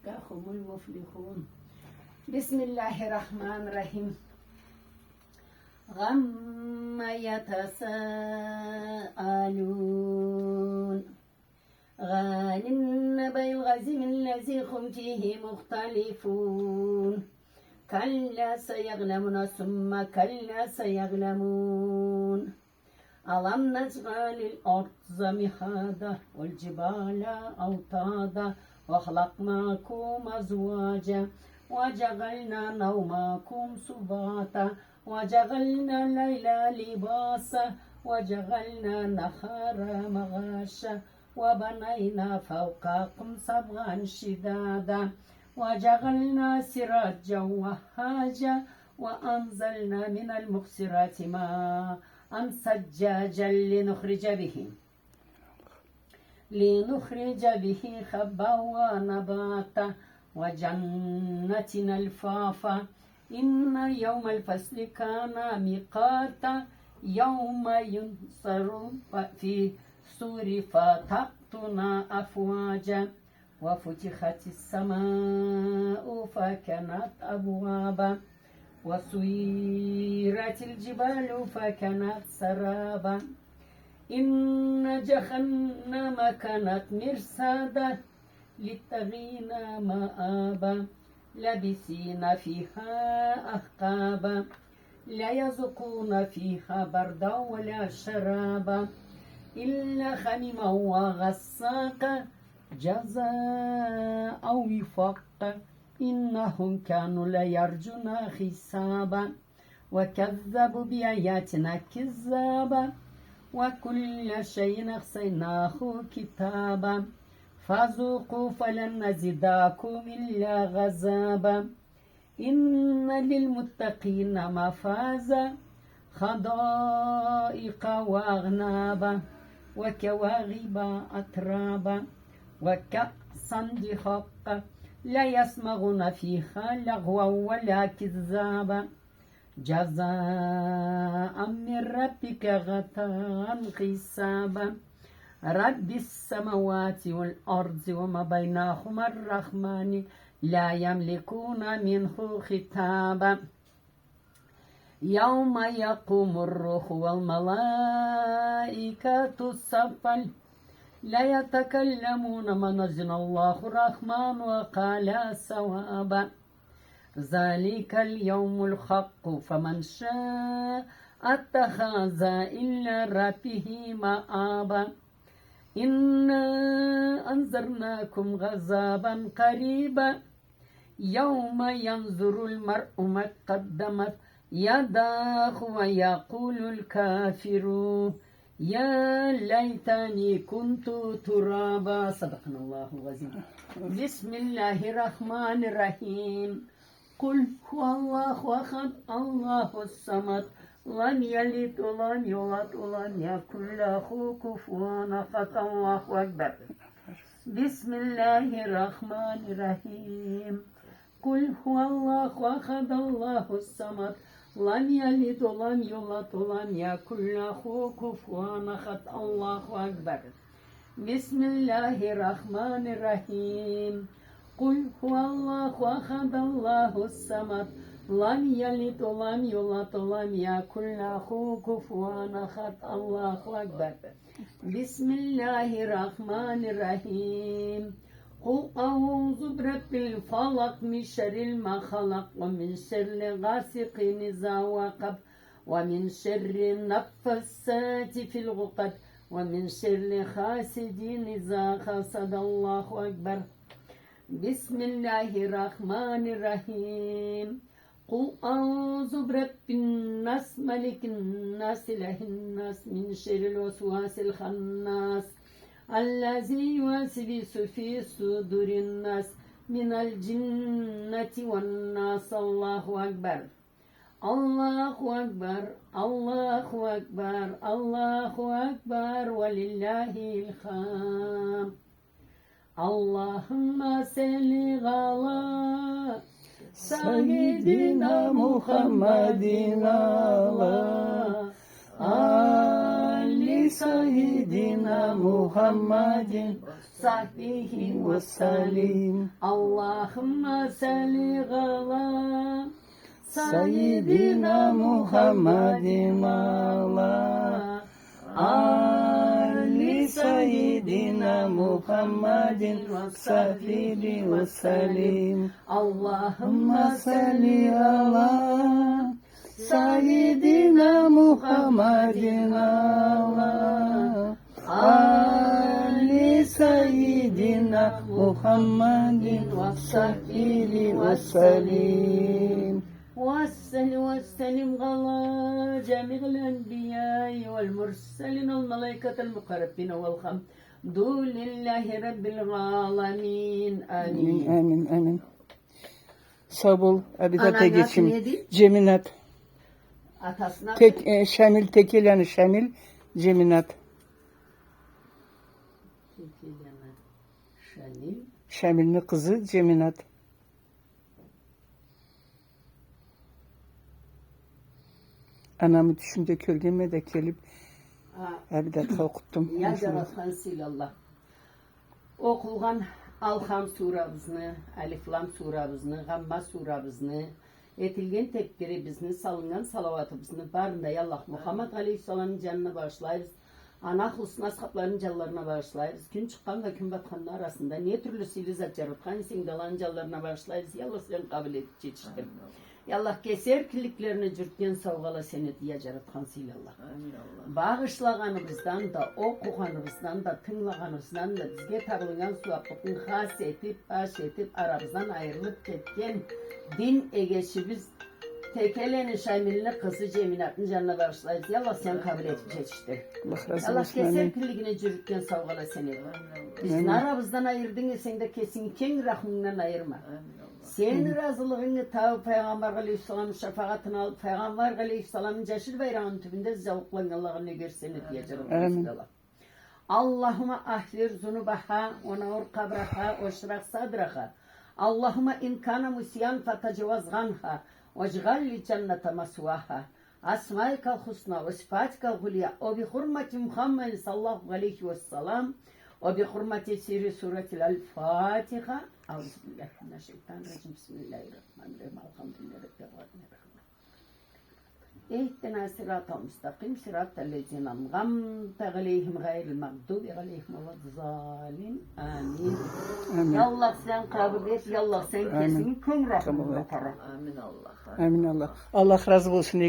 يتفقه هم المفلحون. بسم الله الرحمن الرحيم. غم يتساءلون عن النبأ العظيم الذي هم فيه مختلفون كلا سيعلمون ثم كلا سيعلمون ألم نجعل الأرض مهادا والجبال أوتادا وخلقناكم أزواجا وجعلنا نومكم سباتا وجعلنا الليل لباسا وجعلنا النهار معاشا وبنينا فوقكم سبعا شدادا وجعلنا سراجا وهاجا وأنزلنا من المعصرات ماء ثجاجا لنخرج به حبا ونباتا وجنة ألفافا إن يوم الفصل كان ميقاتا يوم ينصر في السور فتأتنا أفواجا وفتحت السماء فكانت أبوابا وسيرت الجبال فكانت سرابا إن جهنم كانت مرصادا للطاغين مآبا لابسين فيها أحقابا لا يذوقون فيها بردا ولا شرابا إلا حميما وغساقا جزاء وفاقا إنهم كانوا لا يرجون حسابا وكذبوا بآياتنا كذابا وكل شيء أحصيناه كتابا فذوقوا فلن نزدكم إلا غزابا إن للمتقين مفازا حدائق وأعنابا وكواعب أترابا وكأسا دهاقا لا يسمعون فيها لغوا ولا كذابا جزاء من ربك غتان حسابا رب السماوات والأرض وما بينهما الرحمن لا يملكون منه خطابا يوم يقوم الروح والملائكة صفا لا يتكلمون من أذن الله الرحمن وقال صوابا ذلك اليوم الحق فمن شاء اتخذ إلى ربه مآبا إنا أنذرناكم عذابا قريبا يوم ينظر المرء ما قدمت يداه ويقول الكافر يا ليتني كنت ترابا. صدقنا الله العظيم. بسم الله الرحمن الرحيم. قل هو الله أحد الله الصمد لم يلد ولم يولد ولم يكن له كفوا أحد. الله أكبر. بسم الله الرحمن الرحيم. قل هو الله أحد الله الصمد لم يلد ولم يولد ولم يكن له كفوا أحد. الله أكبر. بسم الله الرحمن الرحيم. قل هو الله أحد الله الصمد لم يلد ولم يولد ولم يكن له كفوا أحد. الله أكبر. بسم الله الرحمن الرحيم. قل أعوذ برب الفلق من شر ما خلق ومن شر غاسق إذا وقب ومن شر النفاثات في العقد ومن شر حاسد إذا حسد. الله أكبر. بسم الله الرحمن الرحيم. قل أعوذ برب الناس ملك الناس إله الناس من شر الوسواس الخناس الذي يوسوس في صدور الناس من الجنة والناس. الله أكبر. الله أكبر. الله أكبر. الله أكبر ولله الحمد. اللهم صل على سيدنا محمد صحبه وسلم اللهم صل على سيدنا محمد وعلى آل سيدنا محمد وصحبه وسلم اللهم صل على سيدنا محمد وعلى آل سيدنا محمد وصحبه وسلم وسلم على جميع الأنبياء والمرسلين والملائكة المقربين والحمد لله رب العالمين آمين. Amin, amin. Sağ ol. Abidate Anneanne geçim. neydi? Ceminat. Atasına Şamil tekil yani Şamil. Ceminat. Şenil. Şamil'in kızı Ceminat. Anamı düşünce kölgeme de gelip Abidat'a okuttum. Ya Carathan Silallah. Okulgan Alham surabızını, Aliflam surabızını, Gamma surabızını, etilgen tekbirimizni, salıngan salavatımızını barında Yallah Muhammed Aleyhisselam'ın canına bağışlayırız. Ana husna ashabların canlarına bağışlayırız. Gün çıkan ve gün batkanın arasında ne türlü silizat Carathan sen dalan canlarına bağışlayırız. Yallah sen kabul et geçiştir. Yallah keser kirliklerini cürtken savgala seni diye Carathan Silallah. Bağışlağanımızdan da, okuğanımızdan da, tınlağanımızdan da bizge tabılgan suapıkın has etip, baş etip, aramızdan ayrılıp ketken din egeşimiz tekeleni şamiline kızı Ceminat'ın canına bağışlayız. Yallah sen kabul et geçiştir. Yallah keser kirligini cürtken savgala seni. Bizim aramızdan ayırdın sen de kesin ken rahmından ayırma. Senin razılığını tabi Peygamber Aleyhisselam'ın şefaatini alıp Peygamber Aleyhisselam'ın ceşir bayrağının tübünde zavuklan Allah'ını görsene diyeceğim. Allahümme ahlir zunubaha ve naur kabraha ve şirak sadraha. Allahümme inkana musyan fatacivazganha ve cgalli cennete masvaha. Asmaikal husna ve sifatikal hulya ve bi hurmeti Muhammed sallallahu aleyhi ve sellem ve bi hurmeti siri suretil el-Fatiha. Euzubillahimineşşeytanirracim. Bismillahirrahmanirrahim. Elhamdülillahi Rabbil alemin. İhdina sıratal müstakim sıratellezine en'amte aleyhim gayril mağdubi aleyhim velezzalin. Amin. Yallah sen kabul et. Yallah sen kesin kön rahmetine. Amin Allah. Allah razı olsun.